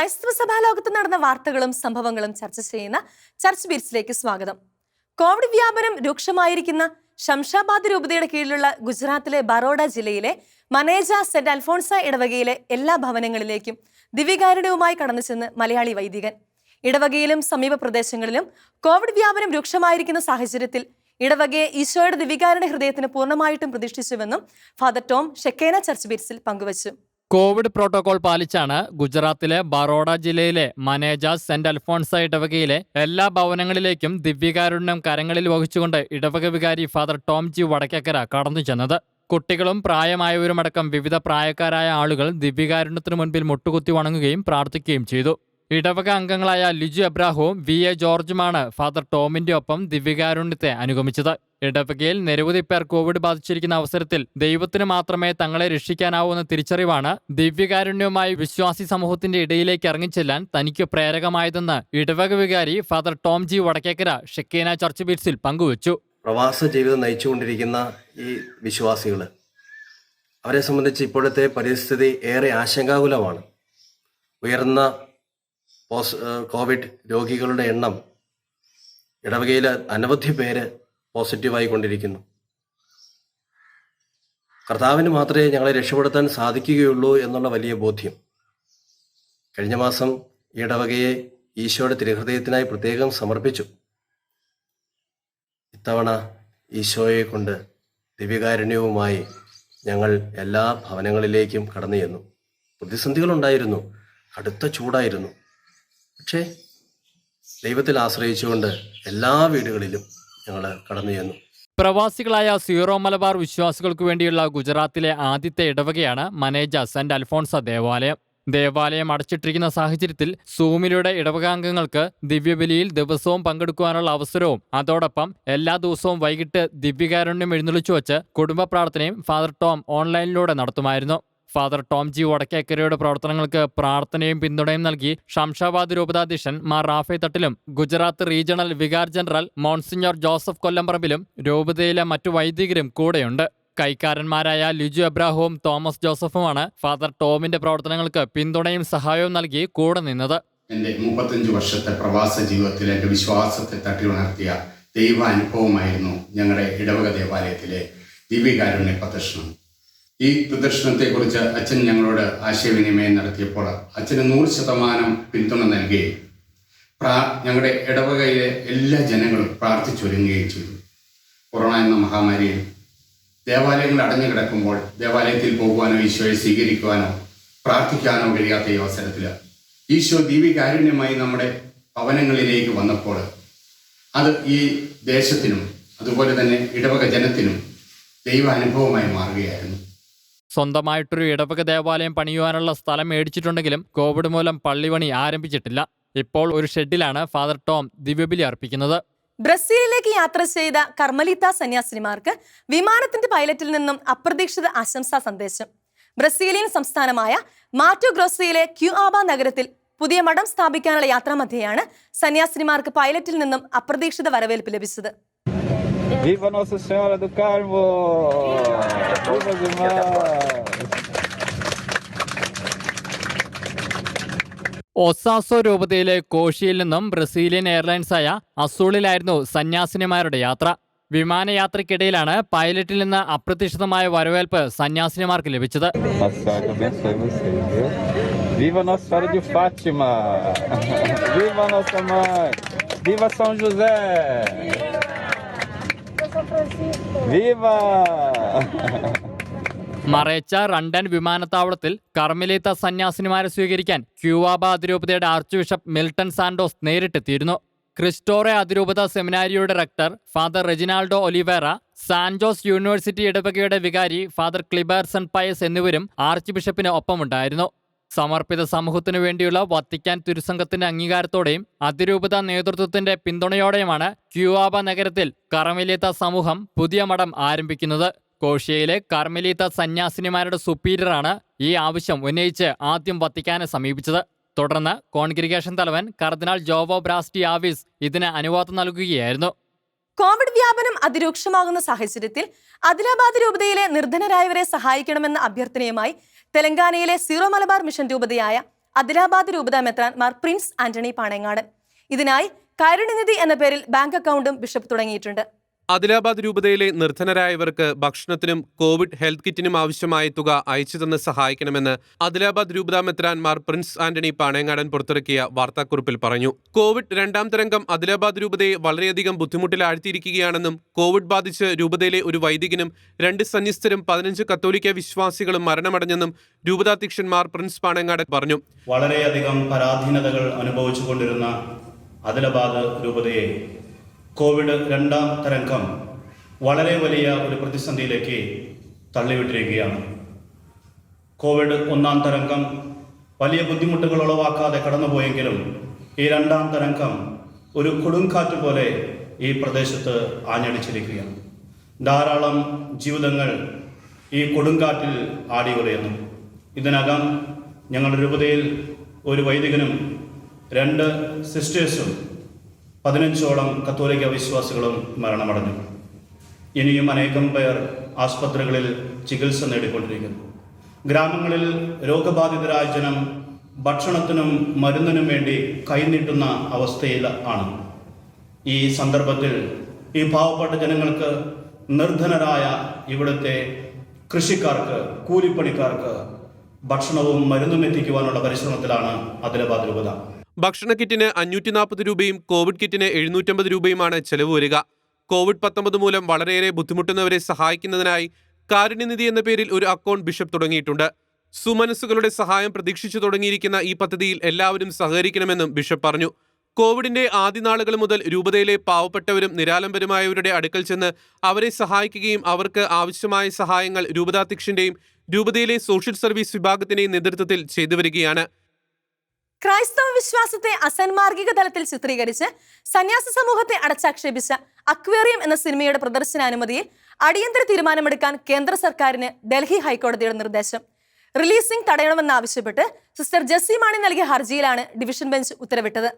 ക്രൈസ്തവ സഭാലോകത്ത് നടന്ന വാർത്തകളും സംഭവങ്ങളും ചർച്ച ചെയ്യുന്ന ചർച്ച് ബീറ്റ്സിലേക്ക് സ്വാഗതം. കോവിഡ് വ്യാപനം രൂക്ഷമായിരിക്കുന്ന ശംഷാബാദ് രൂപതയുടെ കീഴിലുള്ള ഗുജറാത്തിലെ ബറോഡ ജില്ലയിലെ മനേജ സെന്റ് അൽഫോൺസ ഇടവകയിലെ എല്ലാ ഭവനങ്ങളിലേക്കും ദിവ്യകാരുണ്യവുമായി കടന്നു ചെന്ന് മലയാളി വൈദികൻ. ഇടവകയിലും സമീപ പ്രദേശങ്ങളിലും കോവിഡ് വ്യാപനം രൂക്ഷമായിരിക്കുന്ന സാഹചര്യത്തിൽ ഇടവകയെ ഈശോയുടെ ദിവ്യകാരുണ്യ ഹൃദയത്തിന് പൂർണ്ണമായിട്ടും പ്രതിഷ്ഠിച്ചുവെന്നും ഫാദർ ടോം ഷെക്കേന ചർച്ച് ബീറ്റ്സിൽ പങ്കുവച്ചു. കോവിഡ് പ്രോട്ടോകോൾ പാലിച്ചാണ് ഗുജറാത്തിലെ ബറോഡ ജില്ലയിലെ മനേജ സെന്റ് അൽഫോൺസ ഇടവകയിലെ എല്ലാ ഭവനങ്ങളിലേക്കും ദിവ്യകാരുണ്യം കരങ്ങളിൽ വഹിച്ചുകൊണ്ട് ഇടവക വികാരി ഫാദർ ടോം ജി വടക്കേക്കര കടന്നു ചെന്നത്. കുട്ടികളും പ്രായമായവരുമടക്കം വിവിധ പ്രായക്കാരായ ആളുകൾ ദിവ്യകാരുണ്യത്തിനു മുൻപിൽ മുട്ടുകുത്തി വണങ്ങുകയും പ്രാർത്ഥിക്കുകയും ചെയ്തു. ഇടവക അംഗങ്ങളായ ലിജു എബ്രാഹവും വി എ ജോർജുമാണ് ഫാദർ ടോമിന്റെ ഒപ്പം ദിവ്യകാരുണ്യത്തെ അനുഗമിച്ചത്. ഇടവകയിൽ നിരവധി പേർ കോവിഡ് ബാധിച്ചിരിക്കുന്ന അവസരത്തിൽ ദൈവത്തിന് മാത്രമേ തങ്ങളെ രക്ഷിക്കാനാവൂന്ന തിരിച്ചറിവാണ് ദിവ്യകാരുണ്യവുമായി വിശ്വാസി സമൂഹത്തിന്റെ ഇടയിലേക്ക് ഇറങ്ങിച്ചെല്ലാൻ തനിക്ക് പ്രേരകമായതെന്ന് ഇടവക വികാരി father Tom G Vadakkekara Shekinah church ബീറ്റ്സിൽ പങ്കുവച്ചു. പ്രവാസ ജീവിതം നയിച്ചുകൊണ്ടിരിക്കുന്ന ഈ വിശ്വാസികൾ, അവരെ സംബന്ധിച്ച് ഇപ്പോഴത്തെ പരിസ്ഥിതി ഏറെ ആശങ്കാകുലമാണ്. ഉയർന്ന കോവിഡ് രോഗികളുടെ എണ്ണം ഇടവകയിൽ അനവധി പേര് പോസിറ്റീവായി കൊണ്ടിരിക്കുന്നു. കർത്താവിന് മാത്രമേ ഞങ്ങളെ രക്ഷപ്പെടുത്താൻ സാധിക്കുകയുള്ളൂ എന്നുള്ള വലിയ ബോധ്യം. കഴിഞ്ഞ മാസം ഈ ഇടവകയെ ഈശോയുടെ തിരുഹൃദയത്തിനായി പ്രത്യേകം സമർപ്പിച്ചു. ഇത്തവണ ഈശോയെ കൊണ്ട് ദിവ്യകാരുണ്യവുമായി ഞങ്ങൾ എല്ലാ ഭവനങ്ങളിലേക്കും കടന്നു ചെന്നു. പ്രതിസന്ധികളുണ്ടായിരുന്നു, കടുത്ത ചൂടായിരുന്നു. പക്ഷേ ദൈവത്തിൽ ആശ്രയിച്ചുകൊണ്ട് എല്ലാ വീടുകളിലും ഞങ്ങൾ കടന്നു ചെന്നു. പ്രവാസികളായ സീറോ മലബാർ വിശ്വാസികൾക്ക് വേണ്ടിയുള്ള ഗുജറാത്തിലെ ആദ്യത്തെ ഇടവകയാണ് മനേജ സെന്റ് അൽഫോൺസ ദേവാലയം. ദേവാലയം അടച്ചിട്ടിരിക്കുന്ന സാഹചര്യത്തിൽ സൂമിലൂടെ ഇടവകാംഗങ്ങൾക്ക് ദിവ്യബലിയിൽ ദിവസവും പങ്കെടുക്കുവാനുള്ള അവസരവും അതോടൊപ്പം എല്ലാ ദിവസവും വൈകിട്ട് ദിവ്യകാരുണ്യം എഴുന്നള്ളിച്ചു വച്ച് കുടുംബ പ്രാർത്ഥനയും ഫാദർ ടോം ഓൺലൈനിലൂടെ നടത്തുമായിരുന്നു. ഫാദർ ടോം ജി വടക്കേക്കരയുടെ പ്രവർത്തനങ്ങൾക്ക് പ്രാർത്ഥനയും പിന്തുണയും നൽകി ശംഷാബാദ് രൂപതാധ്യക്ഷൻ മാർ റാഫെ തട്ടിലും Gujarat regional vicar general monsignor Joseph കൊല്ലംപറമ്പിലും രൂപതയിലെ മറ്റു വൈദികരും കൂടെയുണ്ട്. കൈക്കാരന്മാരായ ലിജു എബ്രാഹവും തോമസ് ജോസഫുമാണ് ഫാദർ ടോമിന്റെ പ്രവർത്തനങ്ങൾക്ക് പിന്തുണയും സഹായവും നൽകി കൂടെ നിന്നത്. എൻ്റെ 35 വർഷത്തെ പ്രവാസ ജീവിതത്തിൽ എൻ്റെ വിശ്വാസത്തെ തട്ടിയുണർത്തിയ ദൈവാനുഭവമായിരുന്നു ഞങ്ങളുടെ ഇടവക ദേവാലയത്തിലെ ദിവ്യകാരുണ്യ പ്രദർശനം. ഈ പ്രദർശനത്തെക്കുറിച്ച് അച്ഛൻ ഞങ്ങളോട് ആശയവിനിമയം നടത്തിയപ്പോൾ അച്ഛന് 100% പിന്തുണ നൽകുകയും ഞങ്ങളുടെ ഇടവകയിലെ എല്ലാ ജനങ്ങളും പ്രാർത്ഥിച്ചൊരുങ്ങുകയും ചെയ്തു. കൊറോണ എന്ന മഹാമാരിയിൽ ദേവാലയങ്ങൾ അടഞ്ഞു കിടക്കുമ്പോൾ ദേവാലയത്തിൽ പോകുവാനോ ഈശോയെ സ്വീകരിക്കുവാനോ പ്രാർത്ഥിക്കാനോ കഴിയാത്ത ഈ അവസരത്തിൽ ഈശോ ദിവ്യകാരുണ്യമായി നമ്മുടെ ഭവനങ്ങളിലേക്ക് വന്നപ്പോൾ അത് ഈ ദേശത്തിനും അതുപോലെ തന്നെ ഇടവക ജനത്തിനും ദൈവാനുഭവമായി മാറുകയായിരുന്നു. സ്വന്തമായിട്ടൊരു ഇടവക ദേവാലയം പണിയുവാനുള്ള സ്ഥലം മേടിച്ചിട്ടുണ്ടെങ്കിലും കോവിഡ് മൂലം പള്ളിപണി ആരംഭിച്ചിട്ടില്ല. ഇപ്പോൾ ഒരു ഷെഡിലാണ് ഫാദർ ടോം ദിവ്യബലി അർപ്പിക്കുന്നത്. ബ്രസീലിലേക്ക് യാത്ര ചെയ്ത കർമ്മലീത്ത സന്യാസിനിമാർക്ക് വിമാനത്തിന്റെ പൈലറ്റിൽ നിന്നും അപ്രതീക്ഷിത ആശംസാ സന്ദേശം. ബ്രസീലിയൻ സംസ്ഥാനമായ മാറ്റോ ഗ്രോസിയിലെ ക്യുആബ നഗരത്തിൽ പുതിയ മഠം സ്ഥാപിക്കാനുള്ള യാത്രാമധ്യയാണ് സന്യാസിനിമാർക്ക് പൈലറ്റിൽ നിന്നും അപ്രതീക്ഷിത വരവേൽപ്പ് ലഭിച്ചത്. Viva Nossa Senhora do Carmo! Viva demais! ഒസാസോ രൂപതയിലെ കോഷിയിൽ നിന്നും ബ്രസീലിയൻ എയർലൈൻസായ അസൂളിലായിരുന്നു സന്യാസിനിമാരുടെ യാത്ര. വിമാനയാത്രയ്ക്കിടയിലാണ് പൈലറ്റിൽ നിന്ന് അപ്രതീക്ഷിതമായ വരവേൽപ്പ് സന്യാസിനിമാർക്ക് ലഭിച്ചത്. Viva Nossa Senhora de Fátima! Viva Nossa Mãe! Viva São José! Viva! മറേച്ച റണ്ടൻ വിമാനത്താവളത്തിൽ കർമ്മലീത്ത സന്യാസിനിമാരെ സ്വീകരിക്കാൻ ക്യൂവാബ അതിരൂപതയുടെ ആർച്ച് ബിഷപ്പ് മിൽട്ടൺ സാന്റോസ് നേരിട്ടെത്തിയിരുന്നു. ക്രിസ്റ്റോറെ അതിരൂപത സെമിനാരിയുടെ rector father Reginaldo Oliveira, San Jose university ഇടവകയുടെ വികാരി ഫാദർ ക്ലിബർസൺ പയസ് എന്നിവരും ആർച്ച് ബിഷപ്പിന് ഒപ്പമുണ്ടായിരുന്നു. സമർപ്പിത സമൂഹത്തിനു വേണ്ടിയുള്ള വത്തിക്കാൻ തിരുസംഘത്തിന്റെ അംഗീകാരത്തോടെയും അതിരൂപത നേതൃത്വത്തിന്റെ പിന്തുണയോടെയുമാണ് ക്യൂവാബ നഗരത്തിൽ കർമ്മലീത്ത സമൂഹം പുതിയ മഠം ആരംഭിക്കുന്നത്. കോഷ്യയിലെ കർമ്മലീത്ത സന്യാസിനിമാരുടെ സുപ്പീരിയറാണ് ഈ ആവശ്യം ഉന്നയിച്ച് ആദ്യം വത്തിക്കാനെ സമീപിച്ചത്. തുടർന്ന് കോൺഗ്രിഗേഷൻ തലവൻ കർദിനാൾ ജോവോ ബ്രാസ്റ്റി ആവിസ് ഇതിന് അനുവാദം നൽകുകയായിരുന്നു. കോവിഡ് വ്യാപനം അതിരൂക്ഷമാകുന്ന സാഹചര്യത്തിൽ ആദിലാബാദ് രൂപതയിലെ നിർധനരായവരെ സഹായിക്കണമെന്ന അഭ്യർത്ഥനയുമായി തെലങ്കാനയിലെ സീറോ മലബാർ മിഷൻ രൂപതയായ ആദിലാബാദ് രൂപത മെത്രാൻ മാർ പ്രിൻസ് ആന്റണി പാണേങ്ങാടൻ. ഇതിനായി കാരുണ്യനിധി എന്ന പേരിൽ ബാങ്ക് അക്കൗണ്ടും ബിഷപ്പ് തുടങ്ങിയിട്ടുണ്ട്. ആദിലാബാദ് രൂപതയിലെ നിർധനരായവർക്ക് ഭക്ഷണത്തിനും കോവിഡ് ഹെൽത്ത് കിറ്റിനും ആവശ്യമായ തുക അയച്ചു തന്ന് സഹായിക്കണമെന്ന് ആദിലാബാദ് രൂപത മെത്രാൻ മാർ പ്രിൻസ് ആന്റണി പാണേങ്ങാടൻ പുറത്തിറക്കിയ വാർത്താക്കുറിപ്പിൽ പറഞ്ഞു. കോവിഡ് രണ്ടാം തരംഗം ആദിലാബാദ് രൂപതയെ വളരെയധികം ബുദ്ധിമുട്ടിലാഴ്ത്തിയിരിക്കുകയാണെന്നും കോവിഡ് ബാധിച്ച് രൂപതയിലെ ഒരു വൈദികനും 2 സന്യസ്തരും 15 കത്തോലിക്ക വിശ്വാസികളും മരണമടഞ്ഞെന്നും രൂപതാധ്യക്ഷൻ മാർ പ്രിൻസ് പാണേങ്ങാടൻ പറഞ്ഞു. വളരെയധികം പരാധീനതകൾ അനുഭവിച്ചുകൊണ്ടിരുന്ന ആദിലാബാദ് രൂപതയെ കോവിഡ് രണ്ടാം തരംഗം വളരെ വലിയ ഒരു പ്രതിസന്ധിയിലേക്ക് തള്ളിവിട്ടിരിക്കുകയാണ്. കോവിഡ് ഒന്നാം തരംഗം വലിയ ബുദ്ധിമുട്ടുകൾ ഉളവാക്കാതെ കടന്നുപോയെങ്കിലും ഈ രണ്ടാം തരംഗം ഒരു കൊടുങ്കാറ്റ് പോലെ ഈ പ്രദേശത്ത് ആഞ്ഞടിച്ചിരിക്കുകയാണ്. ധാരാളം ജീവിതങ്ങൾ ഈ കൊടുങ്കാറ്റിൽ ആടി ഉലയുന്നു. ഇതിനകം ഞങ്ങളുടെ രൂപതയിൽ ഒരു വൈദികനും 2 സിസ്റ്റേഴ്സും 15ഓളം കത്തോലിക്ക വിശ്വാസികളും മരണമടഞ്ഞു. ഇനിയും അനേകം പേർ ആസ്പത്രികളിൽ ചികിത്സ നേടിക്കൊണ്ടിരിക്കുന്നു. ഗ്രാമങ്ങളിൽ രോഗബാധിതരായ ജനം ഭക്ഷണത്തിനും മരുന്നിനും വേണ്ടി കൈനീട്ടുന്ന അവസ്ഥയിൽ ആണ്. ഈ സന്ദർഭത്തിൽ ഈ പാവപ്പെട്ട ജനങ്ങൾക്ക്, നിർധനരായ ഇവിടുത്തെ കൃഷിക്കാർക്ക്, കൂലിപ്പണിക്കാർക്ക് ഭക്ഷണവും മരുന്നും എത്തിക്കുവാനുള്ള പരിശ്രമത്തിലാണ് ആദിലാബാദ് രൂപത. ഭക്ഷണ കിറ്റിന് 540 രൂപയും കോവിഡ് കിറ്റിന് 750 രൂപയുമാണ് ചെലവ് വരിക. കോവിഡ്-19 മൂലം വളരെയേറെ ബുദ്ധിമുട്ടുന്നവരെ സഹായിക്കുന്നതിനായി കാരുണ്യനിധി എന്ന പേരിൽ ഒരു അക്കൗണ്ട് ബിഷപ്പ് തുടങ്ങിയിട്ടുണ്ട്. സുമനസ്സുകളുടെ സഹായം പ്രതീക്ഷിച്ചു തുടങ്ങിയിരിക്കുന്ന ഈ പദ്ധതിയിൽ എല്ലാവരും സഹകരിക്കണമെന്നും ബിഷപ്പ് പറഞ്ഞു. കോവിഡിന്റെ ആദ്യ നാളുകൾ മുതൽ രൂപതയിലെ പാവപ്പെട്ടവരും നിരാലംബരുമായവരുടെ അടുക്കൽ ചെന്ന് അവരെ സഹായിക്കുകയും അവർക്ക് ആവശ്യമായ സഹായങ്ങൾ രൂപതാധ്യക്ഷന്റെയും രൂപതയിലെ സോഷ്യൽ സർവീസ് വിഭാഗത്തിന്റെയും നേതൃത്വത്തിൽ ചെയ്തു വരികയാണ്. ക്രൈസ്തവ വിശ്വാസത്തെ അസന്മാർഗിക തലത്തിൽ ചിത്രീകരിച്ച് സന്യാസ സമൂഹത്തെ അടച്ചാക്ഷേപിച്ച അക്വേറിയം എന്ന സിനിമയുടെ പ്രദർശനാനുമതിയിൽ അടിയന്തര തീരുമാനമെടുക്കാൻ കേന്ദ്ര സർക്കാരിന് ഡൽഹി ഹൈക്കോടതിയുടെ നിർദ്ദേശം. റിലീസിംഗ് തടയണമെന്നാവശ്യപ്പെട്ട് സിസ്റ്റർ ജെസ്സി മാണി നൽകിയ ഹർജിയിലാണ് ഡിവിഷൻ ബെഞ്ച് ഉത്തരവിട്ടത്.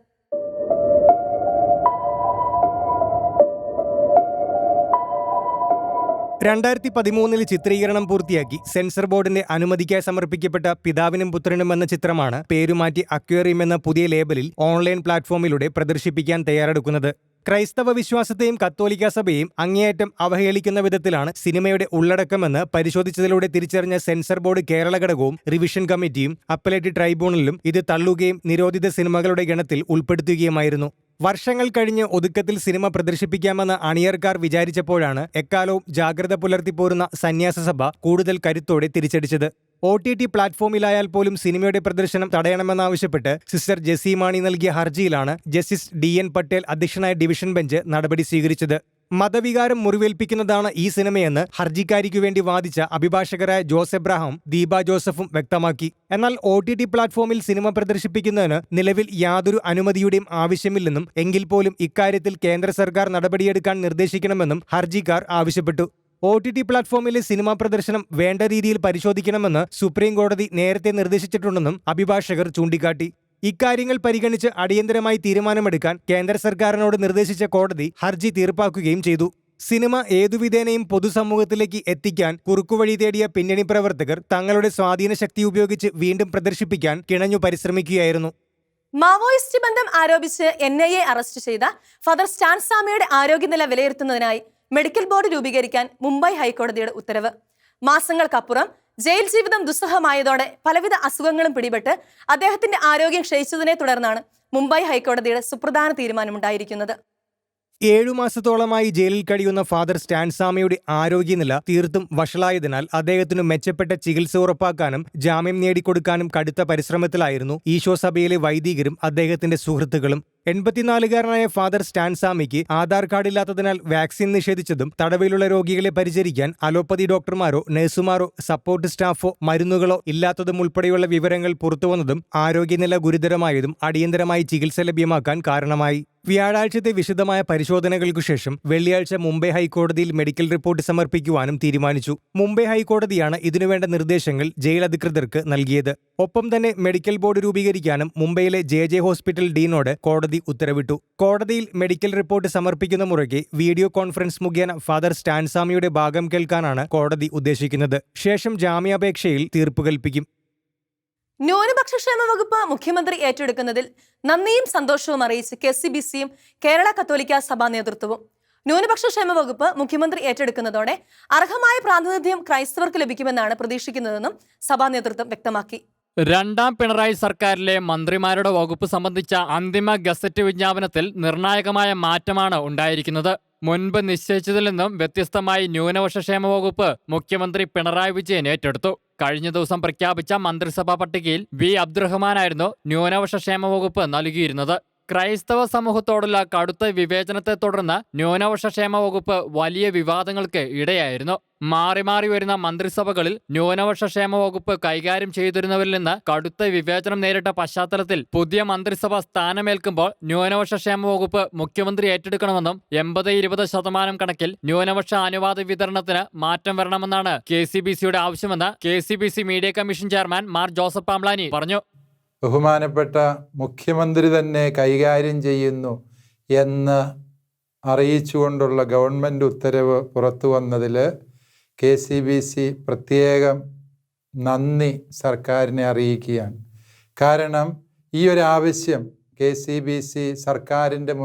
ൽ ചിത്രീകരണം പൂർത്തിയാക്കി സെൻസർ ബോർഡിന്റെ അനുമതിക്കായി സമർപ്പിക്കപ്പെട്ട പിതാവിനും പുത്രനും എന്ന ചിത്രമാണ് പേരുമാറ്റി അക്വേറിയം എന്ന പുതിയ ലേബലിൽ ഓൺലൈൻ പ്ലാറ്റ്ഫോമിലൂടെ പ്രദർശിപ്പിക്കാൻ തയ്യാറെടുക്കുന്നത്. ക്രൈസ്തവ വിശ്വാസത്തെയും കത്തോലിക്ക സഭയെയും അങ്ങേയറ്റം അവഹേളിക്കുന്ന വിധത്തിലാണ് സിനിമയുടെ ഉള്ളടക്കമെന്ന് പരിശോധിച്ചതിലൂടെ തിരിച്ചറിഞ്ഞ സെൻസർ ബോർഡ് കേരള ഘടകവും റിവിഷൻ കമ്മിറ്റിയും അപ്പലേറ്റ് ട്രൈബ്യൂണലും ഇത് തള്ളുകയും നിരോധിത സിനിമകളുടെ ഗണത്തിൽ ഉൾപ്പെടുത്തുകയുമായിരുന്നു. വർഷങ്ങൾ കഴിഞ്ഞ് ഒതുക്കത്തിൽ സിനിമ പ്രദർശിപ്പിക്കാമെന്ന് അണിയർക്കാർ വിചാരിച്ചപ്പോഴാണ് എക്കാലവും ജാഗ്രത പുലർത്തിപ്പോരുന്ന സന്യാസ സഭ കൂടുതൽ കരുത്തോടെ തിരിച്ചടിച്ചത്. OTT പ്ലാറ്റ്ഫോമിലായാൽ പോലും സിനിമയുടെ പ്രദർശനം തടയണമെന്നാവശ്യപ്പെട്ട് സിസ്റ്റർ ജെസ്സി മാണി നൽകിയ ഹർജിയിലാണ് ജസ്റ്റിസ് DN പട്ടേൽ അധ്യക്ഷനായ ഡിവിഷൻ ബെഞ്ച് നടപടി സ്വീകരിച്ചത്. മതവികാരം മുറിവേൽപ്പിക്കുന്നതാണ് ഈ സിനിമയെന്ന് ഹർജിക്കാരിക്കു വേണ്ടി വാദിച്ച അഭിഭാഷകരായ ജോസ് എബ്രഹാം, ദീപ ജോസഫും വ്യക്തമാക്കി. എന്നാൽ OTT പ്ലാറ്റ്ഫോമിൽ സിനിമ പ്രദർശിപ്പിക്കുന്നതിന് നിലവിൽ യാതൊരു അനുമതിയുടെയും ആവശ്യമില്ലെന്നും എങ്കിൽ പോലും ഇക്കാര്യത്തിൽ കേന്ദ്ര സർക്കാർ നടപടിയെടുക്കാൻ നിർദ്ദേശിക്കണമെന്നും ഹർജിക്കാർ ആവശ്യപ്പെട്ടു. OTT പ്ലാറ്റ്ഫോമിലെ സിനിമാ പ്രദർശനം വേണ്ട രീതിയിൽ പരിശോധിക്കണമെന്ന് സുപ്രീം കോടതി നേരത്തെ നിർദ്ദേശിച്ചിട്ടുണ്ടെന്നും അഭിഭാഷകർ ചൂണ്ടിക്കാട്ടി. ഇക്കാര്യങ്ങൾ പരിഗണിച്ച് അടിയന്തരമായി തീരുമാനമെടുക്കാൻ കേന്ദ്ര സർക്കാരിനോട് നിർദ്ദേശിച്ച കോടതി ഹർജി തീർപ്പാക്കുകയും ചെയ്തു. സിനിമ ഏതുവിധേനയും പൊതുസമൂഹത്തിലേക്ക് എത്തിക്കാൻ കുറുക്കുവഴി തേടിയ പിന്നണി പ്രവർത്തകർ തങ്ങളുടെ സ്വാധീന ശക്തി ഉപയോഗിച്ച് വീണ്ടും പ്രദർശിപ്പിക്കാൻ കിണഞ്ഞു പരിശ്രമിക്കുകയായിരുന്നു. മാവോയിസ്റ്റ് ബന്ധം ആരോപിച്ച് NIA അറസ്റ്റ് ചെയ്ത ഫാദർ സ്റ്റാൻ സാമിയുടെ ആരോഗ്യനില വിലയിരുത്തുന്നതിനായി മെഡിക്കൽ ബോർഡ് രൂപീകരിക്കാൻ മുംബൈ ഹൈക്കോടതിയുടെ ഉത്തരവ്. മാസങ്ങൾക്കപ്പുറം ജയിൽ ജീവിതം ദുസ്സഹമായതോടെ പലവിധ അസുഖങ്ങളും പിടിപെട്ട് അദ്ദേഹത്തിന്റെ ആരോഗ്യം ക്ഷയിച്ചതിനെ തുടർന്നാണ് മുംബൈ ഹൈക്കോടതിയുടെ സുപ്രധാന തീരുമാനമുണ്ടായിരിക്കുന്നത്. 7 മാസത്തോളമായി ജയിലിൽ കഴിയുന്ന ഫാദർ സ്റ്റാൻ സാമിയുടെ ആരോഗ്യനില തീർത്തും വഷളായതിനാൽ അദ്ദേഹത്തിനു മെച്ചപ്പെട്ട ചികിത്സ ഉറപ്പാക്കാനും ജാമ്യം നേടിക്കൊടുക്കാനും കടുത്ത പരിശ്രമത്തിലായിരുന്നു ഈശോ സഭയിലെ വൈദികരും അദ്ദേഹത്തിന്റെ സുഹൃത്തുക്കളും. 84-കാരനായ ഫാദർ സ്റ്റാൻ സാമിക്ക് ആധാർ കാർഡില്ലാത്തതിനാൽ വാക്സിൻ നിഷേധിച്ചതും തടവിലുള്ള രോഗികളെ പരിചരിക്കാൻ അലോപ്പതി ഡോക്ടർമാരോ നഴ്സുമാരോ സപ്പോർട്ട് സ്റ്റാഫോ മരുന്നുകളോ ഇല്ലാത്തതും ഉൾപ്പെടെയുള്ള വിവരങ്ങൾ പുറത്തുവന്നതും ആരോഗ്യനില ഗുരുതരമായതും അടിയന്തരമായി ചികിത്സ ലഭ്യമാക്കാൻ കാരണമായി. വ്യാഴാഴ്ചത്തെ വിശദമായ പരിശോധനകൾക്കു ശേഷം വെള്ളിയാഴ്ച മുംബൈ ഹൈക്കോടതിയിൽ മെഡിക്കൽ റിപ്പോർട്ട് സമർപ്പിക്കുവാനും തീരുമാനിച്ചു. മുംബൈ ഹൈക്കോടതിയാണ് ഇതിനുവേണ്ട നിർദ്ദേശങ്ങൾ ജയിൽ അധികൃതർക്ക് നൽകിയത്. ഒപ്പം തന്നെ മെഡിക്കൽ ബോർഡ് രൂപീകരിക്കാനും മുംബൈയിലെ JJ ഹോസ്പിറ്റൽ ഡീനോട് കോടതി ഉത്തരവിട്ടു. കോടതിയിൽ മെഡിക്കൽ റിപ്പോർട്ട് സമർപ്പിക്കുന്ന മുറയ്ക്ക് വീഡിയോ കോൺഫറൻസ് മുഖേന ഫാദർ സ്റ്റാൻ സാമിയുടെ ഭാഗം കേൾക്കാനാണ് കോടതി ഉദ്ദേശിക്കുന്നത്. ശേഷം ജാമ്യാപേക്ഷയിൽ തീർപ്പ് കൽപ്പിക്കും. ന്യൂനപക്ഷ ക്ഷേമ വകുപ്പ് മുഖ്യമന്ത്രി ഏറ്റെടുക്കുന്നതിൽ നന്ദിയും സന്തോഷവും അറിയിച്ച് KCBCയും കേരള കത്തോലിക്ക സഭാ നേതൃത്വവും. ന്യൂനപക്ഷ ക്ഷേമ വകുപ്പ് മുഖ്യമന്ത്രി ഏറ്റെടുക്കുന്നതോടെ അർഹമായ പ്രാതിനിധ്യം ക്രൈസ്തവർക്ക് ലഭിക്കുമെന്നാണ് പ്രതീക്ഷിക്കുന്നതെന്നും സഭാ നേതൃത്വം വ്യക്തമാക്കി. രണ്ടാം പിണറായി സർക്കാരിലെ മന്ത്രിമാരുടെ വകുപ്പ് സംബന്ധിച്ച അന്തിമ ഗസറ്റ് വിജ്ഞാപനത്തിൽ നിർണായകമായ മാറ്റമാണ് ഉണ്ടായിരിക്കുന്നത്. മുൻപ് നിശ്ചയിച്ചതിൽ നിന്നും വ്യത്യസ്തമായി ന്യൂനപക്ഷ ക്ഷേമ വകുപ്പ് മുഖ്യമന്ത്രി പിണറായി വിജയൻ ഏറ്റെടുത്തു. കഴിഞ്ഞ ദിവസം പ്രഖ്യാപിച്ച മന്ത്രിസഭാ പട്ടികയിൽ V. അബ്ദുറഹ്മാനായിരുന്നു ന്യൂനപക്ഷ ക്ഷേമ വകുപ്പ് നൽകിയിരുന്നത്. ക്രൈസ്തവ സമൂഹത്തോടുള്ള കടുത്ത വിവേചനത്തെ തുടർന്ന് ന്യൂനപക്ഷ ക്ഷേമ വകുപ്പ് വലിയ വിവാദങ്ങൾക്ക് ഇടയായിരുന്നു. മാറി മാറി വരുന്ന മന്ത്രിസഭകളിൽ ന്യൂനപക്ഷ ക്ഷേമ വകുപ്പ് കൈകാര്യം ചെയ്തിരുന്നവരിൽ നിന്ന് കടുത്ത വിവേചനം നേരിട്ട പശ്ചാത്തലത്തിൽ പുതിയ മന്ത്രിസഭ സ്ഥാനമേൽക്കുമ്പോൾ ന്യൂനപക്ഷ ക്ഷേമ വകുപ്പ് മുഖ്യമന്ത്രി ഏറ്റെടുക്കണമെന്നും 80-20% കണക്കിൽ ന്യൂനപക്ഷ അനുവാദ വിതരണത്തിന് മാറ്റം വരണമെന്നാണ് KCBCയുടെ ആവശ്യമെന്ന് KCBC media commission chairman Mar Joseph Pamplany പറഞ്ഞു. ബഹുമാനപ്പെട്ട മുഖ്യമന്ത്രി തന്നെ കൈകാര്യം ചെയ്യുന്നു എന്ന് അറിയിച്ചുകൊണ്ടുള്ള ഗവൺമെൻറ് ഉത്തരവ് പുറത്തു വന്നതിൽ KCBC പ്രത്യേകം നന്ദി സർക്കാരിനെ അറിയിക്കുകയാണ്. കാരണം ഈ ഒരു ആവശ്യം KCBC സർക്കാരിൻ്റെ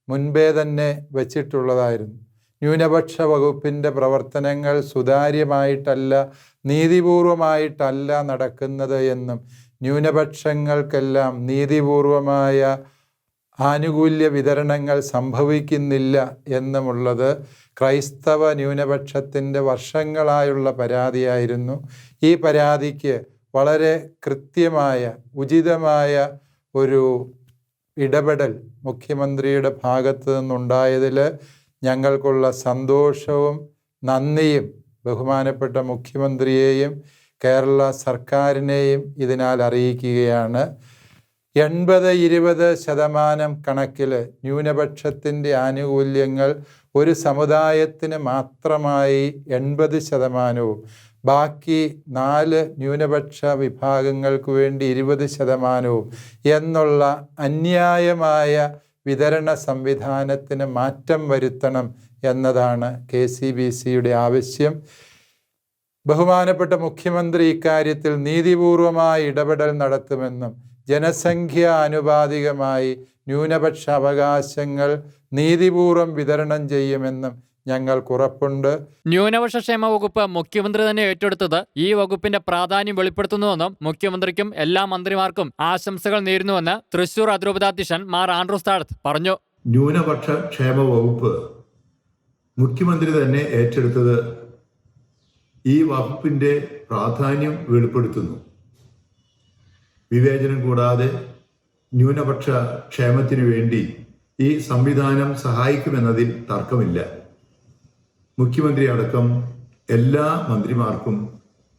മുൻപേ തന്നെ വച്ചിട്ടുള്ളതായിരുന്നു. ന്യൂനപക്ഷ വകുപ്പിൻ്റെ പ്രവർത്തനങ്ങൾ സുതാര്യമായിട്ടല്ല, നീതിപൂർവമായിട്ടല്ല നടക്കുന്നത് എന്നും ന്യൂനപക്ഷങ്ങൾക്കെല്ലാം നീതിപൂർവമായ ആനുകൂല്യ വിതരണങ്ങൾ സംഭവിക്കുന്നില്ല എന്നുമുള്ളത് ക്രൈസ്തവ ന്യൂനപക്ഷത്തിൻ്റെ വർഷങ്ങളായുള്ള പരാതിയായിരുന്നു. ഈ പരാതിക്ക് വളരെ കൃത്യമായ ഉചിതമായ ഒരു ഇടപെടൽ മുഖ്യമന്ത്രിയുടെ ഭാഗത്തു നിന്നുണ്ടായതിൽ ഞങ്ങൾക്കുള്ള സന്തോഷവും നന്ദിയും ബഹുമാനപ്പെട്ട മുഖ്യമന്ത്രിയെയും കേരള സർക്കാരിനെയും ഇതിനാൽ അറിയിക്കുകയാണ്. 80-20% കണക്കിൽ ന്യൂനപക്ഷത്തിൻ്റെ ആനുകൂല്യങ്ങൾ ഒരു സമുദായത്തിന് മാത്രമായി 80%, ബാക്കി 4 ന്യൂനപക്ഷ വിഭാഗങ്ങൾക്ക് വേണ്ടി 20% എന്നുള്ള അന്യായമായ വിതരണ സംവിധാനത്തിന് മാറ്റം വരുത്തണം എന്നതാണ് KCBCയുടെ ആവശ്യം. ബഹുമാനപ്പെട്ട മുഖ്യമന്ത്രി ഇക്കാര്യത്തിൽ നീതിപൂർവമായ ഇടപെടൽ നടത്തുമെന്നും ജനസംഖ്യ ആനുപാതികമായി ന്യൂനപക്ഷ അവകാശങ്ങൾ നീതിപൂർവം വിതരണം ചെയ്യുമെന്നും ഞങ്ങൾക്ക് ഉറപ്പുണ്ട്. ന്യൂനപക്ഷ ക്ഷേമ വകുപ്പ് മുഖ്യമന്ത്രി തന്നെ ഏറ്റെടുത്തത് ഈ വകുപ്പിന്റെ പ്രാധാന്യം വെളിപ്പെടുത്തുന്നുവെന്നും മുഖ്യമന്ത്രിക്കും എല്ലാ മന്ത്രിമാർക്കും ആശംസകൾ നേരുന്നുവെന്ന് തൃശൂർ അതിരൂപതാധ്യക്ഷൻ മാർ ആൻഡ്രൂസ് താഴത്ത് പറഞ്ഞു. ന്യൂനപക്ഷ ക്ഷേമ വകുപ്പ് മുഖ്യമന്ത്രി തന്നെ ഏറ്റെടുത്തത് ഈ വകുപ്പിൻ്റെ പ്രാധാന്യം വെളിപ്പെടുത്തുന്നു. വിവേചനം കൂടാതെ ന്യൂനപക്ഷ ക്ഷേമത്തിനു വേണ്ടി ഈ സംവിധാനം സഹായിക്കുമെന്നതിൽ തർക്കമില്ല. മുഖ്യമന്ത്രി അടക്കം എല്ലാ മന്ത്രിമാർക്കും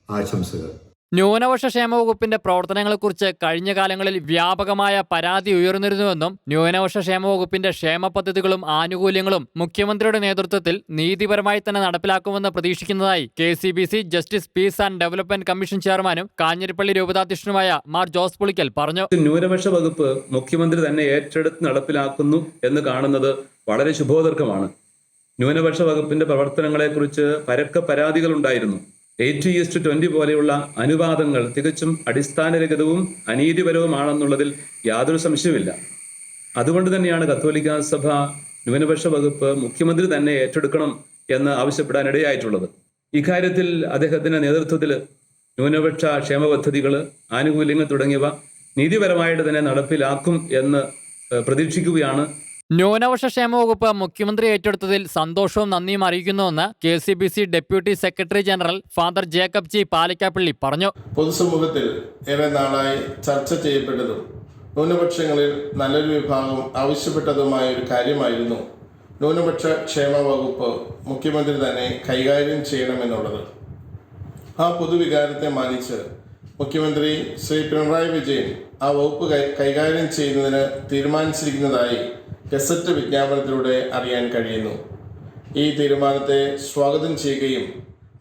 ആശംസകൾ. ന്യൂനപക്ഷ ക്ഷേമ വകുപ്പിന്റെ പ്രവർത്തനങ്ങളെക്കുറിച്ച് കഴിഞ്ഞ കാലങ്ങളിൽ വ്യാപകമായ പരാതി ഉയർന്നിരുന്നുവെന്നും ന്യൂനപക്ഷ ക്ഷേമ വകുപ്പിന്റെ ക്ഷേമ പദ്ധതികളും ആനുകൂല്യങ്ങളും മുഖ്യമന്ത്രിയുടെ നേതൃത്വത്തിൽ നീതിപരമായി തന്നെ നടപ്പിലാക്കുമെന്ന് പ്രതീക്ഷിക്കുന്നതായി KCBC justice piece and development commission ചെയർമാനും കാഞ്ഞിരപ്പള്ളി രൂപതാധ്യക്ഷനുമായ മാർ ജോസ് പുളിക്കൽ പറഞ്ഞു. ന്യൂനപക്ഷ വകുപ്പ് മുഖ്യമന്ത്രി തന്നെ ഏറ്റെടുത്ത് നടപ്പിലാക്കുന്നു എന്ന് കാണുന്നത് വളരെ ശുഭോദർക്കമാണ്. ന്യൂനപക്ഷ വകുപ്പിന്റെ പ്രവർത്തനങ്ങളെക്കുറിച്ച് പരക്കെ പരാതികൾ ഉണ്ടായിരുന്നു. 80:20 പോലെയുള്ള അനുവാദങ്ങൾ തികച്ചും അടിസ്ഥാനരഹിതവും അനീതിപരവുമാണെന്നുള്ളതിൽ യാതൊരു സംശയവുമില്ല. അതുകൊണ്ട് തന്നെയാണ് കത്തോലിക്ക സഭ ന്യൂനപക്ഷ വകുപ്പ് മുഖ്യമന്ത്രി തന്നെ ഏറ്റെടുക്കണം എന്ന് ആവശ്യപ്പെടാനിടയായിട്ടുള്ളത്. ഇക്കാര്യത്തിൽ അദ്ദേഹത്തിന്റെ നേതൃത്വത്തിൽ ന്യൂനപക്ഷ ക്ഷേമ പദ്ധതികൾ, ആനുകൂല്യങ്ങൾ തുടങ്ങിയവ നീതിപരമായിട്ട് തന്നെ നടപ്പിലാക്കും എന്ന് പ്രതീക്ഷിക്കുകയാണ്. ന്യൂനപക്ഷ ക്ഷേമ വകുപ്പ് മുഖ്യമന്ത്രി ഏറ്റെടുത്തതിൽ സന്തോഷവും നന്ദിയും അറിയിക്കുന്നുവെന്ന് KCBC deputy secretary general father Jacob G Palikkappally പറഞ്ഞു. പൊതുസമൂഹത്തിൽ ഏറെ നാളായി ചർച്ച ചെയ്യപ്പെട്ടതും ന്യൂനപക്ഷങ്ങളിൽ നല്ലൊരു വിഭാഗം ആവശ്യപ്പെട്ടതുമായ ഒരു കാര്യമായിരുന്നു ന്യൂനപക്ഷ ക്ഷേമ വകുപ്പ് മുഖ്യമന്ത്രി തന്നെ കൈകാര്യം ചെയ്യണമെന്നുള്ളത്. ആ പൊതുവികാരത്തെ മാനിച്ച് മുഖ്യമന്ത്രി ശ്രീ പിണറായി വിജയൻ ആ വകുപ്പ് കൈകാര്യം ചെയ്യുന്നതിന് തീരുമാനിച്ചിരിക്കുന്നതായി ഗസറ്റ് വിജ്ഞാപനത്തിലൂടെ അറിയാൻ കഴിയുന്നു. ഈ തീരുമാനത്തെ സ്വാഗതം ചെയ്യുകയും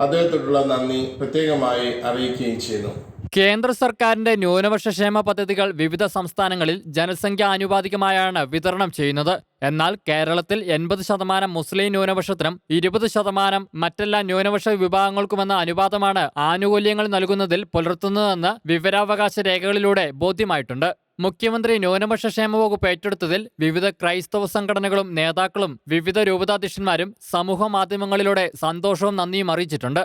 അദ്ദേഹത്തോടുള്ള നന്ദി പ്രത്യേകമായി അറിയിക്കുകയും ചെയ്യുന്നു. കേന്ദ്ര സർക്കാരിന്റെ ന്യൂനപക്ഷ ക്ഷേമ പദ്ധതികൾ വിവിധ സംസ്ഥാനങ്ങളിൽ ജനസംഖ്യ ആനുപാതികമായാണ് വിതരണം ചെയ്യുന്നത്. എന്നാൽ കേരളത്തിൽ 80% മുസ്ലിം ന്യൂനപക്ഷത്തിനും 20% മറ്റെല്ലാ ന്യൂനപക്ഷ വിഭാഗങ്ങൾക്കുമെന്ന അനുപാതമാണ് ആനുകൂല്യങ്ങൾ നൽകുന്നതിൽ പുലർത്തുന്നതെന്ന് വിവരാവകാശ രേഖകളിലൂടെ ബോധ്യമായിട്ടുണ്ട്. മുഖ്യമന്ത്രി ന്യൂനപക്ഷ ക്ഷേമ വകുപ്പ് ഏറ്റെടുത്തതിൽ വിവിധ ക്രൈസ്തവ സംഘടനകളും നേതാക്കളും വിവിധ രൂപതാധ്യക്ഷന്മാരും സമൂഹ മാധ്യമങ്ങളിലൂടെ സന്തോഷവും നന്ദിയും അറിയിച്ചിട്ടുണ്ട്.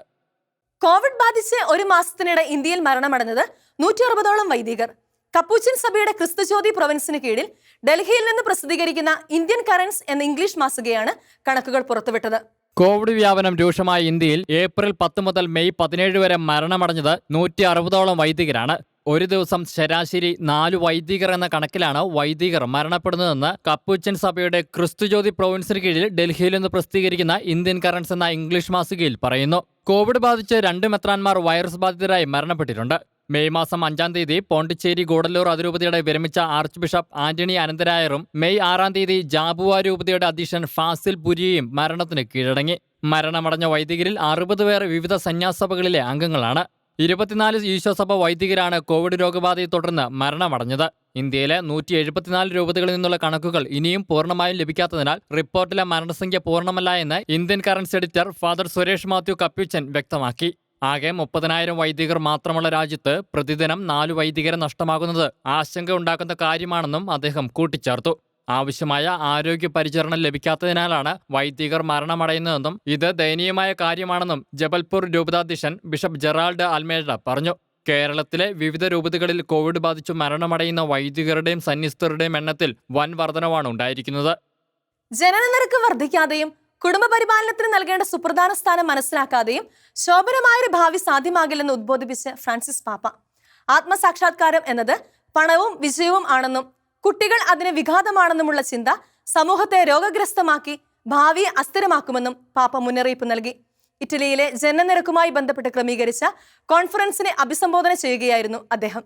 കോവിഡ് ബാധിച്ച് ഒരു മാസത്തിനിടെ ഇന്ത്യയിൽ മരണമടഞ്ഞത് 160ഓളം വൈദികർ. കപ്പൂച്ചിൻ സഭയുടെ ക്രിസ്തുജ്യോതി പ്രൊവിൻസിന് കീഴിൽ ഡൽഹിയിൽ നിന്ന് പ്രസിദ്ധീകരിക്കുന്ന ഇന്ത്യൻ കറൻസ് എന്ന ഇംഗ്ലീഷ് മാസികയാണ് കണക്കുകൾ പുറത്തുവിട്ടത്. കോവിഡ് വ്യാപനം രൂക്ഷമായ ഇന്ത്യയിൽ ഏപ്രിൽ 10 മുതൽ മെയ് 17 വരെ മരണമടഞ്ഞത് 160ഓളം വൈദികരാണ്. ഒരു ദിവസം ശരാശരി 4 വൈദികർ എന്ന കണക്കിലാണ് വൈദികർ മരണപ്പെടുന്നതെന്ന് കപ്പൂച്ചിൻ സഭയുടെ ക്രിസ്തുജ്യോതി പ്രൊവിൻസിന് കീഴിൽ ഡൽഹിയിൽ നിന്ന് പ്രസിദ്ധീകരിക്കുന്ന ഇന്ത്യൻ കറൻസ് എന്ന ഇംഗ്ലീഷ് മാസികയിൽ പറയുന്നു. കോവിഡ് ബാധിച്ച് 2 മെത്രാൻമാർ വൈറസ് ബാധിതരായി മരണപ്പെട്ടിട്ടുണ്ട്. മെയ് മാസം 5-ാം തീയതി പോണ്ടിച്ചേരി ഗൂഡല്ലൂർ അതിരൂപതയുടെ വിരമിച്ച ആർച്ച് ബിഷപ്പ് ആന്റണി അനന്തരായറും മെയ് 6-ാം തീയതി ജാബുവ രൂപതയുടെ അധ്യക്ഷൻ ഫാസിൽ പുരിയയും മരണത്തിന് കീഴടങ്ങി. മരണമടഞ്ഞ വൈദികരിൽ 60 പേർ വിവിധ സന്യാസഭകളിലെ അംഗങ്ങളാണ്. 24 ഈശോസഭ വൈദികരാണ് കോവിഡ് രോഗബാധയെ തുടർന്ന് മരണമടഞ്ഞത്. ഇന്ത്യയിലെ 174 രൂപതകളിൽ നിന്നുള്ള കണക്കുകൾ ഇനിയും പൂർണ്ണമായും ലഭിക്കാത്തതിനാൽ റിപ്പോർട്ടിലെ മരണസംഖ്യ പൂർണ്ണമല്ല എന്ന് Indian currents editor father Suresh Mathew Capuchin വ്യക്തമാക്കി. ആകെ 30,000 വൈദികർ മാത്രമുള്ള രാജ്യത്ത് പ്രതിദിനം 4 വൈദികരെ നഷ്ടമാകുന്നത് ആശങ്ക ഉണ്ടാക്കുന്ന കാര്യമാണെന്നും അദ്ദേഹം കൂട്ടിച്ചേർത്തു. ആവശ്യമായ ആരോഗ്യ പരിചരണം ലഭിക്കാത്തതിനാലാണ് വൈദികർ മരണമടയുന്നതെന്നും ഇത് ദയനീയമായ കാര്യമാണെന്നും ജബൽപൂർ രൂപതാധ്യക്ഷൻ ബിഷപ്പ് ജെറാൾഡ് അൽമേഡ പറഞ്ഞു. കേരളത്തിലെ വിവിധ രൂപതകളിൽ കോവിഡ് ബാധിച്ചു മരണമടയുന്ന വൈദികരുടെയും സന്യസ്തരുടെയും എണ്ണത്തിൽ വൻ വർധനവാണ് ഉണ്ടായിരിക്കുന്നത്. ജനനനിരക്ക് വർദ്ധിക്കാതെയും കുടുംബ പരിപാലനത്തിന് നൽകേണ്ട സുപ്രധാന സ്ഥാനം മനസ്സിലാക്കാതെയും ശോഭനമായൊരു ഭാവി സാധ്യമാകില്ലെന്ന് ഉദ്ബോധിപ്പിച്ച് ഫ്രാൻസിസ് പാപ്പ. ആത്മസാക്ഷാത്കാരം എന്നത് പണവും വിജയവും ആണെന്നും കുട്ടികൾ അതിന് വിഘാതമാണെന്നുമുള്ള ചിന്ത സമൂഹത്തെ രോഗഗ്രസ്തമാക്കി ഭാവിയെ അസ്ഥിരമാക്കുമെന്നും പാപ്പ മുന്നറിയിപ്പ് നൽകി. ഇറ്റലിയിലെ ജനനനിരക്കുമായി ബന്ധപ്പെട്ട് ക്രമീകരിച്ച കോൺഫറൻസിനെ അഭിസംബോധന ചെയ്യുകയായിരുന്നു അദ്ദേഹം.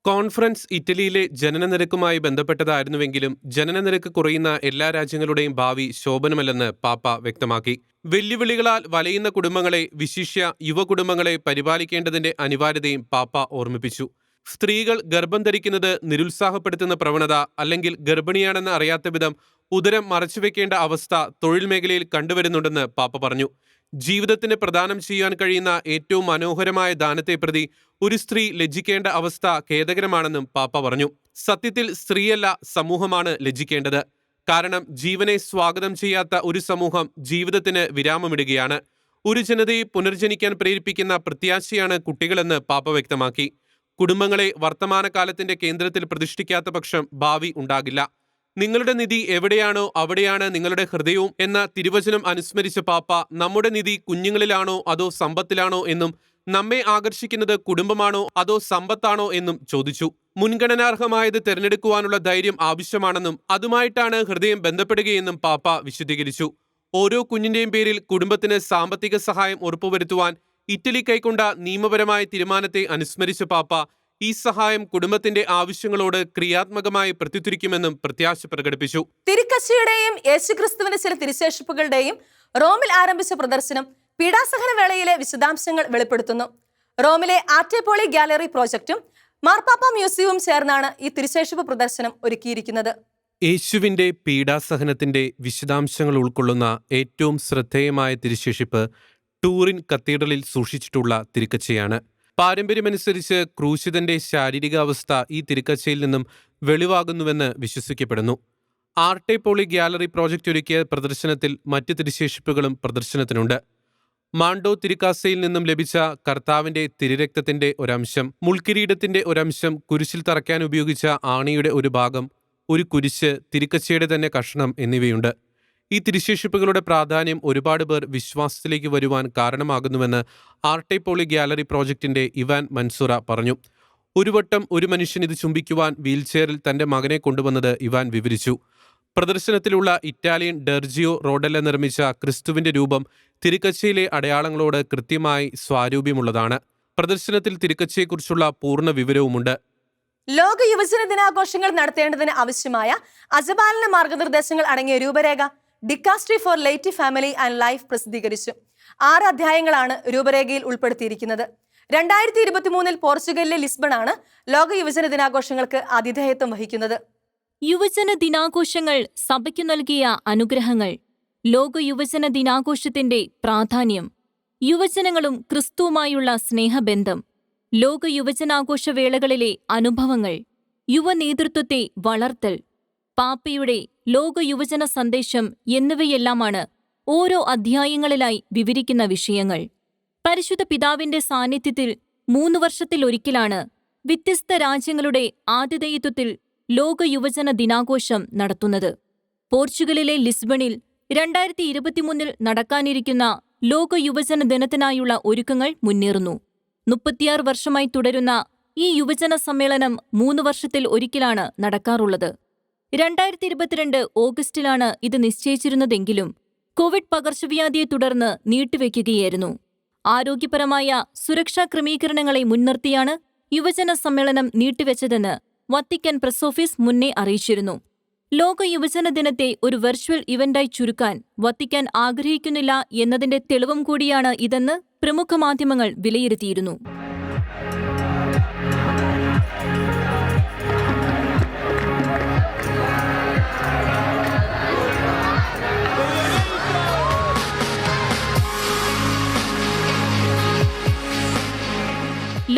കോൺഫറൻസ് ഇറ്റലിയിലെ ജനനനിരക്കുമായി ബന്ധപ്പെട്ടതായിരുന്നുവെങ്കിലും ജനനനിരക്ക് കുറയുന്ന എല്ലാ രാജ്യങ്ങളുടെയും ഭാവി ശോഭനമല്ലെന്ന് പാപ്പ വ്യക്തമാക്കി. വെല്ലുവിളികളാൽ വലയുന്ന കുടുംബങ്ങളെ, വിശിഷ്യ യുവ കുടുംബങ്ങളെ പരിപാലിക്കേണ്ടതിന്റെ അനിവാര്യതയും പാപ്പ ഓർമ്മിപ്പിച്ചു. സ്ത്രീകൾ ഗർഭം ധരിക്കുന്നത് നിരുത്സാഹപ്പെടുത്തുന്ന പ്രവണത അല്ലെങ്കിൽ ഗർഭിണിയാണെന്ന് അറിയാത്ത വിധം ഉദരം മറച്ചുവെക്കേണ്ട അവസ്ഥ തൊഴിൽ മേഖലയിൽ കണ്ടുവരുന്നുണ്ടെന്ന് പാപ്പ പറഞ്ഞു. ജീവിതത്തിന് പ്രദാനം ചെയ്യാൻ കഴിയുന്ന ഏറ്റവും മനോഹരമായ ദാനത്തെ പ്രതി ഒരു സ്ത്രീ ലജ്ജിക്കേണ്ട അവസ്ഥ ഖേദകരമാണെന്നും പാപ്പ പറഞ്ഞു. സത്യത്തിൽ സ്ത്രീയല്ല, സമൂഹമാണ് ലജ്ജിക്കേണ്ടത്. കാരണം ജീവനെ സ്വാഗതം ചെയ്യാത്ത ഒരു സമൂഹം ജീവിതത്തിന് വിരാമമിടുകയാണ്. ഒരു ജനതയെ പുനർജനിക്കാൻ പ്രേരിപ്പിക്കുന്ന പ്രത്യാശയാണ് കുട്ടികളെന്ന് പാപ്പ വ്യക്തമാക്കി. കുടുംബങ്ങളെ വർത്തമാനകാലത്തിന്റെ കേന്ദ്രത്തിൽ പ്രതിഷ്ഠിക്കാത്ത പക്ഷം ഭാവി ഉണ്ടാകില്ല. നിങ്ങളുടെ നിധി എവിടെയാണോ അവിടെയാണ് നിങ്ങളുടെ ഹൃദയവും എന്ന തിരുവചനം അനുസ്മരിച്ച പാപ്പ നമ്മുടെ നിധി കുഞ്ഞുങ്ങളിലാണോ അതോ സമ്പത്തിലാണോ എന്നും നമ്മെ ആകർഷിക്കുന്നത് കുടുംബമാണോ അതോ സമ്പത്താണോ എന്നും ചോദിച്ചു. മുൻഗണനാർഹമായത് തിരഞ്ഞെടുക്കുവാനുള്ള ധൈര്യം ആവശ്യമാണെന്നും അതുമായിട്ടാണ് ഹൃദയം ബന്ധപ്പെടുകയെന്നും പാപ്പ വിശദീകരിച്ചു. ഓരോ കുഞ്ഞിന്റെയും പേരിൽ കുടുംബത്തിന് സാമ്പത്തിക സഹായം ഉറപ്പുവരുത്തുവാൻ ഇറ്റലി കൈക്കൊണ്ട നിയമപരമായ തീരുമാനത്തെ അനുസ്മരിച്ച പാപ്പ ഈ സഹായം കുടുംബത്തിന്റെ ആവശ്യങ്ങളോട് ക്രിയാത്മകമായി പ്രത്യുത്തരിക്കുമെന്നും പ്രത്യാശ പ്രകടിപ്പിച്ചു. തിരുക്കച്ചിയുടെയും യേശുക്രിസ്തുവിന്റെ ചില തിരുശേഷിപ്പുകളുടെയും റോമിൽ ആരംഭിച്ച പ്രദർശനം പീഡാസഹന വേളയിലെ വിശദാംശങ്ങൾ വെളിപ്പെടുത്തുന്നു. റോമിലെ ആർട്ടെപോളി ഗാലറി പ്രോജക്റ്റും മാർപ്പാപ്പ മ്യൂസിയവും ചേർന്നാണ് ഈ തിരുശേഷിപ്പ് പ്രദർശനം ഒരുക്കിയിരിക്കുന്നത്. യേശുവിന്റെ പീഡാസഹനത്തിന്റെ വിശദാംശങ്ങൾ ഉൾക്കൊള്ളുന്ന ഏറ്റവും ശ്രദ്ധേയമായ തിരുശേഷിപ്പ് ടൂറിൻ കത്തീഡ്രലിൽ സൂക്ഷിച്ചിട്ടുള്ള തിരുക്കച്ചയാണ്. പാരമ്പര്യമനുസരിച്ച് ക്രൂശിതന്റെ ശാരീരികാവസ്ഥ ഈ തിരുക്കച്ചയിൽ നിന്നും വെളിവാകുന്നുവെന്ന് വിശ്വസിക്കപ്പെടുന്നു. ആർട്ടെപോളി ഗാലറി പ്രോജക്റ്റ് ഒരുക്കിയ പ്രദർശനത്തിൽ മറ്റ് തിരുശേഷിപ്പുകളും പ്രദർശനത്തിനുണ്ട്. മാണ്ടോ തിരുക്കാസയിൽ നിന്നും ലഭിച്ച കർത്താവിന്റെ തിരുരക്തത്തിന്റെ ഒരംശം, മുൾക്കിരീടത്തിന്റെ ഒരംശം, കുരിശിൽ തറയ്ക്കാൻ ഉപയോഗിച്ച ആണിയുടെ ഒരു ഭാഗം, ഒരു കുരിശ്, തിരുക്കച്ചയുടെ തന്നെ കഷ്ണം എന്നിവയുണ്ട്. ഈ തിരുശേഷിപ്പുകളുടെ പ്രാധാന്യം ഒരുപാട് പേർ വിശ്വാസത്തിലേക്ക് വരുവാൻ കാരണമാകുന്നുവെന്ന് ആർട്ടെപോളി ഗാലറി പ്രോജക്റ്റിന്റെ ഇവാൻ മൻസുറ പറഞ്ഞു. ഒരു വട്ടം ഒരു മനുഷ്യൻ ഇത് ചുംബിക്കുവാൻ വീൽചെയറിൽ തന്റെ മകനെ കൊണ്ടുവന്നത് ഇവാൻ വിവരിച്ചു. പ്രദർശനത്തിലുള്ള ഇറ്റാലിയൻ ഡെർജിയോ റോഡെല്ല നിർമ്മിച്ച ക്രിസ്തുവിന്റെ രൂപം തിരുക്കച്ചയിലെ അടയാളങ്ങളോട് കൃത്യമായി സ്വാരൂപ്യമുള്ളതാണ്. പ്രദർശനത്തിൽ തിരുക്കച്ചയെക്കുറിച്ചുള്ള പൂർണ്ണ വിവരവുമുണ്ട്. ലോക യുവജന ദിനാഘോഷങ്ങൾ നടത്തേണ്ടതിന് ആവശ്യമായ അജപാലന മാർഗനിർദ്ദേശങ്ങൾ അടങ്ങിയ രൂപരേഖ dicastery four laity family and life പ്രസിദ്ധീകരിച്ചു. 6 അധ്യായങ്ങളാണ് രൂപരേഖയിൽ ഉൾപ്പെടുത്തിയിരിക്കുന്നത്. 2023 പോർച്ചുഗലിലെ ലിസ്ബണാണ് ലോക യുവജന ദിനാഘോഷങ്ങൾക്ക് ആതിഥേയത്വം വഹിക്കുന്നത്. യുവജന ദിനാഘോഷങ്ങൾ സഭയ്ക്കു നൽകിയ അനുഗ്രഹങ്ങൾ, ലോക യുവജന ദിനാഘോഷത്തിന്റെ പ്രാധാന്യം, യുവജനങ്ങളും ക്രിസ്തുവുമായുള്ള സ്നേഹബന്ധം, ലോക യുവജനാഘോഷവേളകളിലെ അനുഭവങ്ങൾ, യുവനേതൃത്വത്തെ വളർത്തൽ, പാപ്പയുടെ ലോക യുവജന സന്ദേശം എന്നിവയെല്ലാമാണ് ഓരോ അധ്യായങ്ങളിലായി വിവരിക്കുന്ന വിഷയങ്ങൾ. പരിശുദ്ധ പിതാവിന്റെ സാന്നിധ്യത്തിൽ 3 വർഷത്തിലൊരിക്കലാണ് വ്യത്യസ്ത രാജ്യങ്ങളുടെ ആതിഥേയത്വത്തിൽ ലോക യുവജന ദിനാഘോഷം നടത്തുന്നത്. പോർച്ചുഗലിലെ ലിസ്ബണിൽ 2023 നടക്കാനിരിക്കുന്ന ലോക യുവജന ദിനത്തിനായുള്ള ഒരുക്കങ്ങൾ മുന്നേറുന്നു. 36 വർഷമായി തുടരുന്ന ഈ യുവജന സമ്മേളനം 3 വർഷത്തിൽ ഒരിക്കലാണ് നടക്കാറുള്ളത്. 2022 ഓഗസ്റ്റിലാണ് ഇത് നിശ്ചയിച്ചിരുന്നതെങ്കിലും കോവിഡ് പകർച്ചവ്യാധിയെ തുടർന്ന് നീട്ടിവെക്കുകയായിരുന്നു. ആരോഗ്യപരമായ സുരക്ഷാ ക്രമീകരണങ്ങളെ മുൻനിർത്തിയാണ് യുവജന സമ്മേളനം നീട്ടിവെച്ചതെന്ന് വത്തിക്കാൻ പ്രസ് ഓഫീസ് മുന്നേ അറിയിച്ചിരുന്നു. ലോക യുവജന ദിനത്തെ ഒരു വെർച്വൽ ഇവന്റായി ചുരുക്കാൻ വത്തിക്കാൻ ആഗ്രഹിക്കുന്നില്ല എന്നതിന്റെ തെളിവും കൂടിയാണ് ഇതെന്ന് പ്രമുഖ മാധ്യമങ്ങൾ വിലയിരുത്തിയിരുന്നു.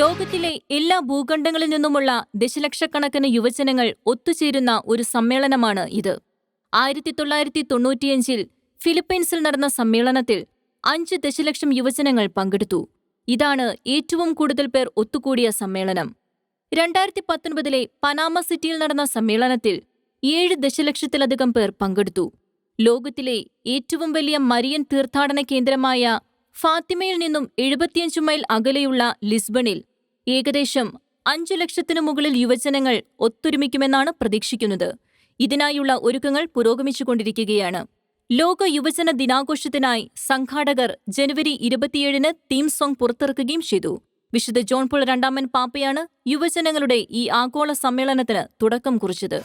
ലോകത്തിലെ എല്ലാ ഭൂഖണ്ഡങ്ങളിൽ നിന്നുമുള്ള ദശലക്ഷക്കണക്കിന് യുവജനങ്ങൾ ഒത്തുചേരുന്ന ഒരു സമ്മേളനമാണ് ഇത്. 1995 ഫിലിപ്പീൻസിൽ നടന്ന സമ്മേളനത്തിൽ 5 ദശലക്ഷം യുവജനങ്ങൾ പങ്കെടുത്തു. ഇതാണ് ഏറ്റവും കൂടുതൽ പേർ ഒത്തുകൂടിയ സമ്മേളനം. 2019 പനാമ സിറ്റിയിൽ നടന്ന സമ്മേളനത്തിൽ 7 ദശലക്ഷത്തിലധികം പേർ പങ്കെടുത്തു. ലോകത്തിലെ ഏറ്റവും വലിയ മരിയൻ തീർത്ഥാടന കേന്ദ്രമായ ഫാത്തിമയിൽ നിന്നും 75 മൈൽ അകലെയുള്ള ലിസ്ബണിൽ ഏകദേശം 5 ലക്ഷത്തിനു മുകളിൽ യുവജനങ്ങൾ ഒത്തൊരുമിക്കുമെന്നാണ് പ്രതീക്ഷിക്കുന്നത്. ഇതിനായുള്ള ഒരുക്കങ്ങൾ പുരോഗമിച്ചുകൊണ്ടിരിക്കുകയാണ്. ലോക യുവജന ദിനാഘോഷത്തിനായി സംഘാടകർ ജനുവരി 27 തീം സോങ് പുറത്തിറക്കുകയും ചെയ്തു. വിശുദ്ധ ജോൺ പോൾ രണ്ടാമൻ പാപ്പയാണ് യുവജനങ്ങളുടെ ഈ ആഗോള സമ്മേളനത്തിന് തുടക്കം കുറിച്ചത്.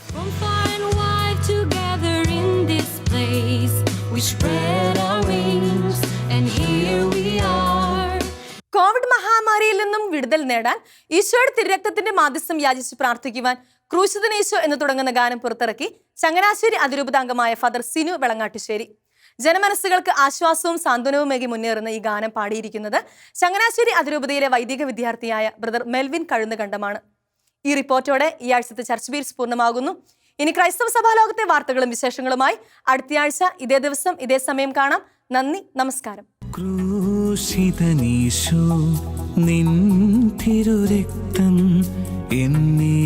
കോവിഡ് മഹാമാരിയിൽ നിന്നും വിടുതൽ നേടാൻ ഈശോയുടെ തിരുരക്തത്തിന്റെ മാധ്യസ്ഥം യാചിച്ച് പ്രാർത്ഥിക്കുവാൻ ക്രൂശിതൻ ഈശോ എന്ന് തുടങ്ങുന്ന ഗാനം പുറത്തിറക്കി ചങ്ങനാശ്ശേരി അതിരൂപതാംഗമായ ഫാദർ സിനു വെളങ്ങാട്ടുശ്ശേരി. ജനമനസ്സുകൾക്ക് ആശ്വാസവും സാന്ത്വനവുമേകി മുന്നേറുന്ന ഈ ഗാനം പാടിയിരിക്കുന്നത് ചങ്ങനാശ്ശേരി അതിരൂപതയിലെ വൈദിക വിദ്യാർത്ഥിയായ ബ്രദർ മെൽവിൻ കഴുന്നുകണ്ടമാണ്. ഈ റിപ്പോർട്ടോടെ ഈ ആഴ്ചത്തെ ചർച്ച് ബീറ്റ്സ് പൂർണ്ണമാകുന്നു. ഇനി ക്രൈസ്തവ സഭാലോകത്തെ വാർത്തകളും വിശേഷങ്ങളുമായി അടുത്തയാഴ്ച ഇതേ ദിവസം ഇതേ സമയം കാണാം. നന്ദി, നമസ്കാരം. ക്രൂശിതനീശോ നിൻ തിരുരക്തം എന്നെ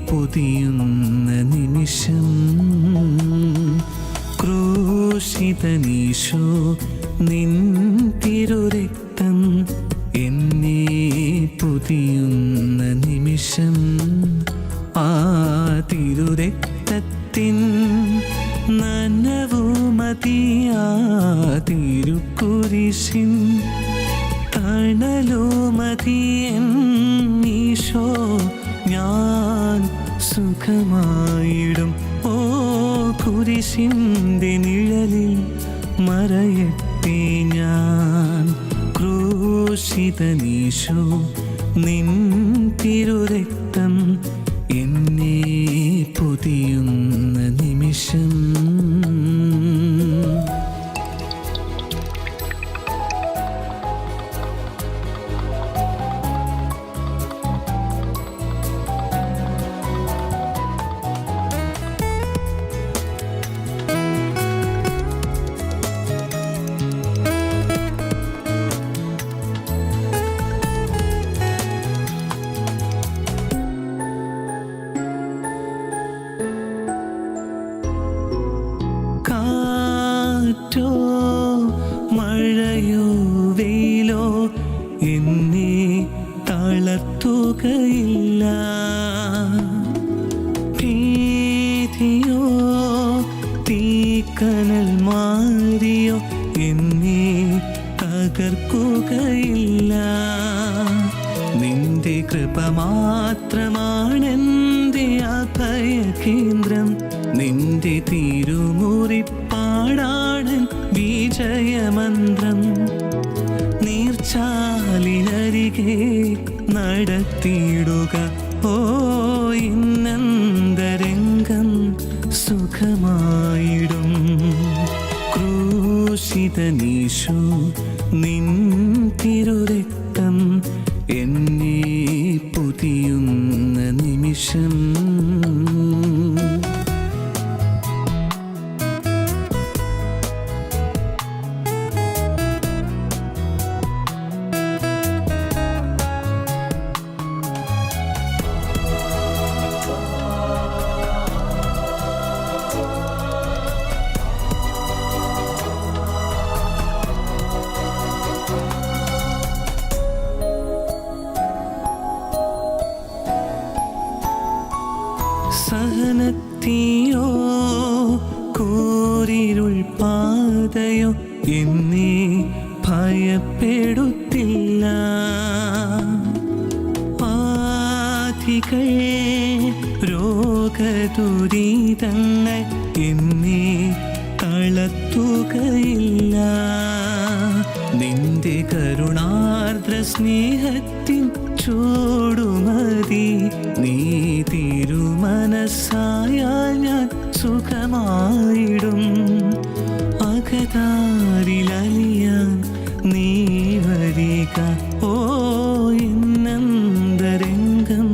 പൊതിയുന്ന നിമിഷം, ക്രൂശിതനീശോ നിൻ തിരുരക്തം എന്നെ പൊതിയുന്ന നിമിഷം, ആ തിരുരക്തത്തിൻ നനവുമതിയാ തിരുക്കുരിശിൻ തണലുമതിയൻ ഈശോ, ഞാൻ സുഖമായിടും ഓ കുരിശിൻ്റെ നിഴലിൽ മറയട്ടെ ഞാൻ. ക്രൂശിതനീശോ നിൻ തിരുരക്തം എന്നെ പൊതിയുന്ന നിമിഷം. കാറ്റോ മഴയോ വെയിലോ എന്നെ തളർത്തുകയില്ല, ഭീതിയോ തീക്കനൽ മാറിയോ എന്നെ തകർക്കുകയില്ല. നിന്റെ കൃപ മാത്രമാണെന്റെ അഭയകേന്ദ്രം, നിന്റെ തിരുമുറിപ്പാടാണ് വിജയമന്ത്രം. നീർച്ചാലിനരി തിരികെ നടത്തിയിടുക. ഓ ഇന്നന്തരംഗം സുഖമായിടും. ക്രൂശിതനീശോ നിൻ തിരുരക്തം എന്നെ പുതിയുന്ന നിമിഷം. സഹനത്തിയോ കൂരിരുൾ പാതയോ എന്നെ ഭയപ്പെടുത്തില്ല. ആധികൾ രോഗദുരിതങ്ങൾ എന്നെ തളർത്തുകയില്ല. നിന്റെ കരുണാർദ്ര സ്നേഹത്തിൻ ചൂടുമതി. നീ തിരുമനസ്സായാൽ ഞാൻ സുഖമായിടും. അകതാരിലലിയാൻ നീ വരിക. ഓ ഇന്നന്തരംഗം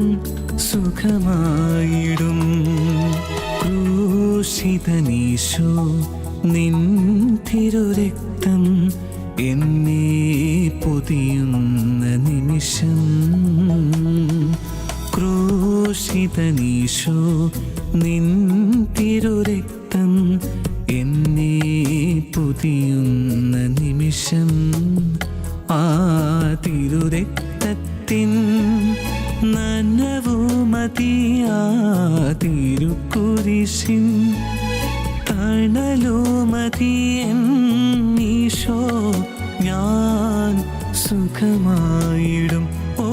സുഖമായിടും. ക്രൂശിതനീശോ നിൻ തിരുരക്തം എന്നെ പൊതിയുന്ന നിമിഷം. ക്രൂശിതനീശോ നിൻ തിരുരക്തം എന്നെ പൊതിയുന്ന നിമിഷം. ആ തിരുരക്തത്തിൻ നനവുമതിയാ തിരുക്കുരിശിൻ തണലുമതിയൻ ഈശോ ഞാൻ സുഖമായിടും. ഓ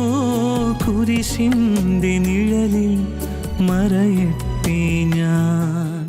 കുരിശിൻ്റെ നിഴലിൽ മറയട്ടെ ഞാൻ.